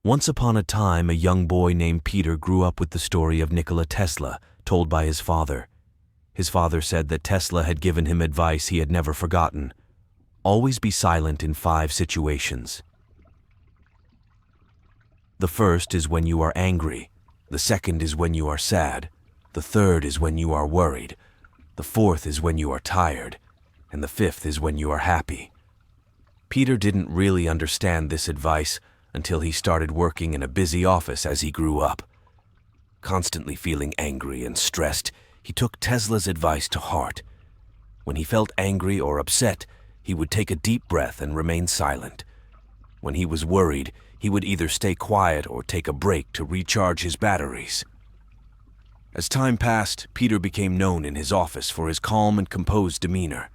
Once upon a time, a young boy named Peter grew up with the story of Nikola Tesla, told by his father. His father said that Tesla had given him advice he had never forgotten. Always be silent in 5 situations. The first is when you are angry. The second is when you are sad. The third is when you are worried. The fourth is when you are tired. And the fifth is when you are happy. Peter didn't really understand this advice until he started working in a busy office as he grew up. Constantly feeling angry and stressed, he took Tesla's advice to heart. When he felt angry or upset, he would take a deep breath and remain silent. When he was worried, he would either stay quiet or take a break to recharge his batteries. As time passed, Peter became known in his office for his calm and composed demeanor.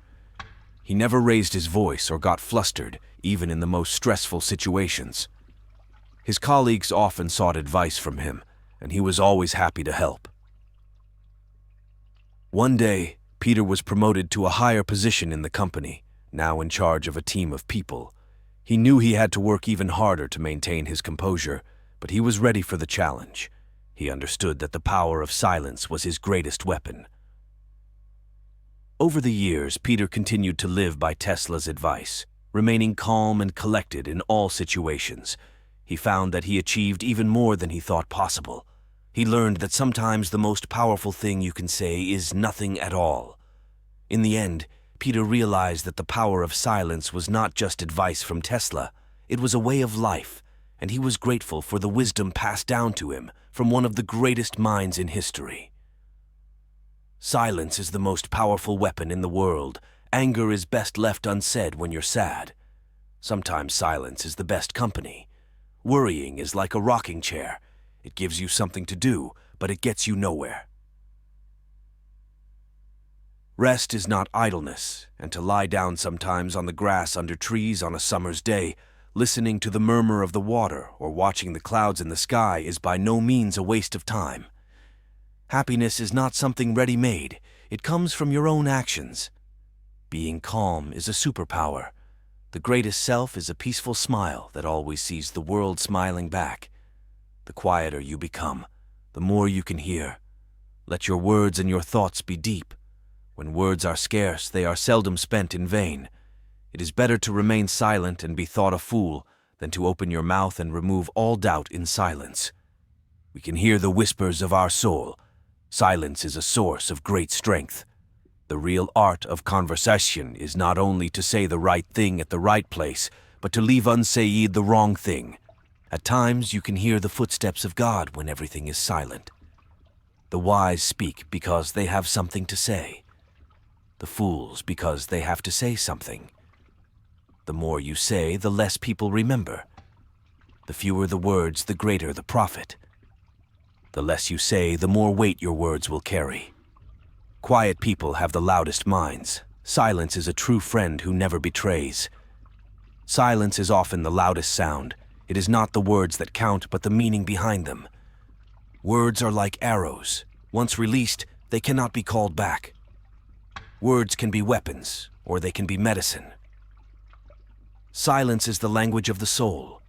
He never raised his voice or got flustered, even in the most stressful situations. His colleagues often sought advice from him, and he was always happy to help. One day, Peter was promoted to a higher position in the company, now in charge of a team of people. He knew he had to work even harder to maintain his composure, but he was ready for the challenge. He understood that the power of silence was his greatest weapon. Over the years, Peter continued to live by Tesla's advice, remaining calm and collected in all situations. He found that he achieved even more than he thought possible. He learned that sometimes the most powerful thing you can say is nothing at all. In the end, Peter realized that the power of silence was not just advice from Tesla. It was a way of life, and he was grateful for the wisdom passed down to him from one of the greatest minds in history. Silence is the most powerful weapon in the world. Anger is best left unsaid when you're sad. Sometimes silence is the best company. Worrying is like a rocking chair. It gives you something to do, but it gets you nowhere. Rest is not idleness, and to lie down sometimes on the grass under trees on a summer's day, listening to the murmur of the water or watching the clouds in the sky is by no means a waste of time. Happiness is not something ready-made. It comes from your own actions. Being calm is a superpower. The greatest self is a peaceful smile that always sees the world smiling back. The quieter you become, the more you can hear. Let your words and your thoughts be deep. When words are scarce, they are seldom spent in vain. It is better to remain silent and be thought a fool than to open your mouth and remove all doubt in silence. We can hear the whispers of our soul. Silence is a source of great strength. The real art of conversation is not only to say the right thing at the right place, but to leave unsaid the wrong thing. At times, you can hear the footsteps of God when everything is silent. The wise speak because they have something to say. The fools because they have to say something. The more you say, the less people remember. The fewer the words, the greater the profit. The less you say, the more weight your words will carry. Quiet people have the loudest minds. Silence is a true friend who never betrays. Silence is often the loudest sound. It is not the words that count, but the meaning behind them. Words are like arrows. Once released, they cannot be called back. Words can be weapons, or they can be medicine. Silence is the language of the soul.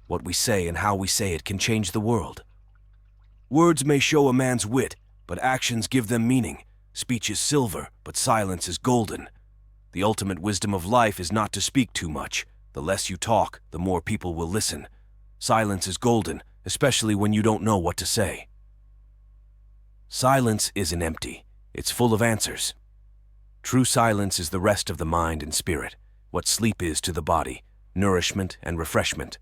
What we say and how we say it can change the world. Words may show a man's wit, but actions give them meaning. Speech is silver, but silence is golden. The ultimate wisdom of life is not to speak too much. The less you talk, the more people will listen. Silence is golden, especially when you don't know what to say. Silence isn't empty. It's full of answers. True silence is the rest of the mind and spirit, what sleep is to the body, nourishment and refreshment.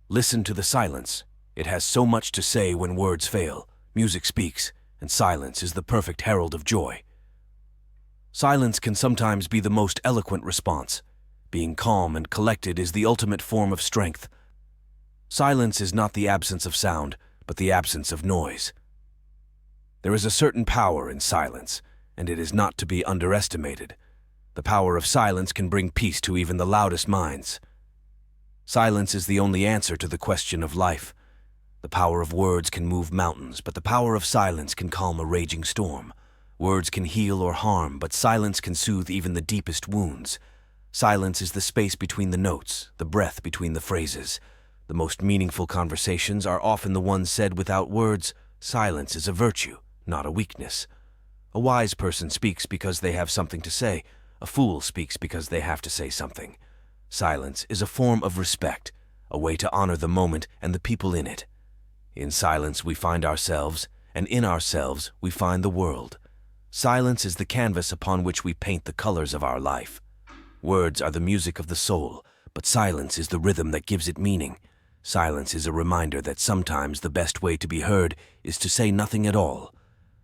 Listen to the silence. It has so much to say when words fail. Music speaks, and silence is the perfect herald of joy. Silence can sometimes be the most eloquent response. Being calm and collected is the ultimate form of strength. Silence is not the absence of sound, but the absence of noise. There is a certain power in silence, and it is not to be underestimated. The power of silence can bring peace to even the loudest minds. Silence is the only answer to the question of life. The power of words can move mountains, but the power of silence can calm a raging storm. Words can heal or harm, but silence can soothe even the deepest wounds. Silence is the space between the notes, the breath between the phrases. The most meaningful conversations are often the ones said without words. Silence is a virtue, not a weakness. A wise person speaks because they have something to say. A fool speaks because they have to say something. Silence is a form of respect, a way to honor the moment and the people in it. In silence we find ourselves, and in ourselves we find the world. Silence is the canvas upon which we paint the colors of our life. Words are the music of the soul, but silence is the rhythm that gives it meaning. Silence is a reminder that sometimes the best way to be heard is to say nothing at all.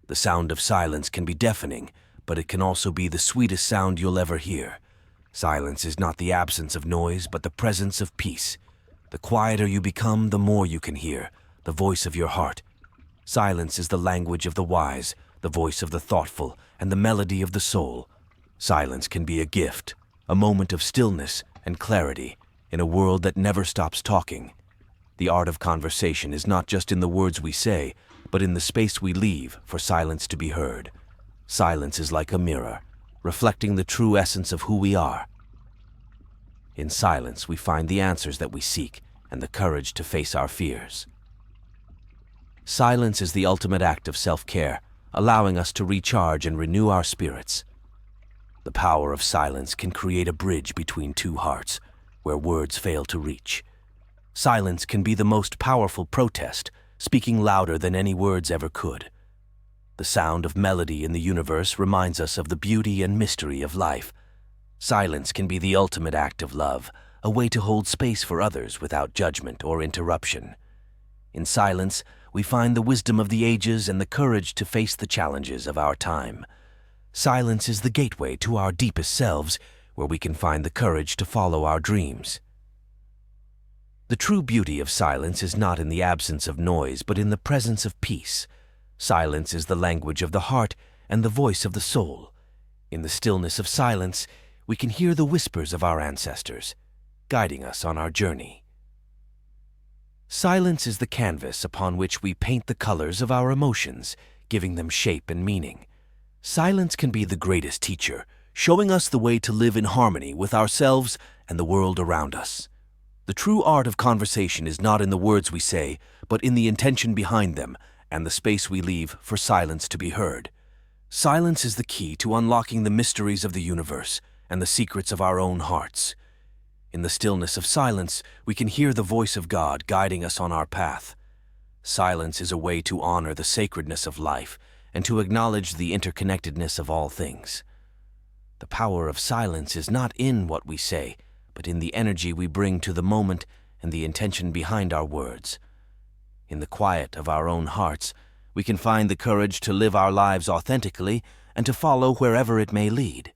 The sound of silence can be deafening, but it can also be the sweetest sound you'll ever hear. Silence is not the absence of noise, but the presence of peace. The quieter you become, the more you can hear, the voice of your heart. Silence is the language of the wise, the voice of the thoughtful, and the melody of the soul. Silence can be a gift, a moment of stillness and clarity in a world that never stops talking. The art of conversation is not just in the words we say, but in the space we leave for silence to be heard. Silence is like a mirror, reflecting the true essence of who we are. In silence, we find the answers that we seek and the courage to face our fears. Silence is the ultimate act of self-care, allowing us to recharge and renew our spirits. The power of silence can create a bridge between two hearts, where words fail to reach. Silence can be the most powerful protest, speaking louder than any words ever could. The sound of melody in the universe reminds us of the beauty and mystery of life. Silence can be the ultimate act of love, a way to hold space for others without judgment or interruption. In silence, we find the wisdom of the ages and the courage to face the challenges of our time. Silence is the gateway to our deepest selves, where we can find the courage to follow our dreams. The true beauty of silence is not in the absence of noise, but in the presence of peace. Silence is the language of the heart and the voice of the soul. In the stillness of silence, we can hear the whispers of our ancestors, guiding us on our journey. Silence is the canvas upon which we paint the colors of our emotions, giving them shape and meaning. Silence can be the greatest teacher, showing us the way to live in harmony with ourselves and the world around us. The true art of conversation is not in the words we say, but in the intention behind them and the space we leave for silence to be heard. Silence is the key to unlocking the mysteries of the universe and the secrets of our own hearts. In the stillness of silence, we can hear the voice of God guiding us on our path. Silence is a way to honor the sacredness of life and to acknowledge the interconnectedness of all things. The power of silence is not in what we say, but in the energy we bring to the moment and the intention behind our words. In the quiet of our own hearts, we can find the courage to live our lives authentically and to follow wherever it may lead.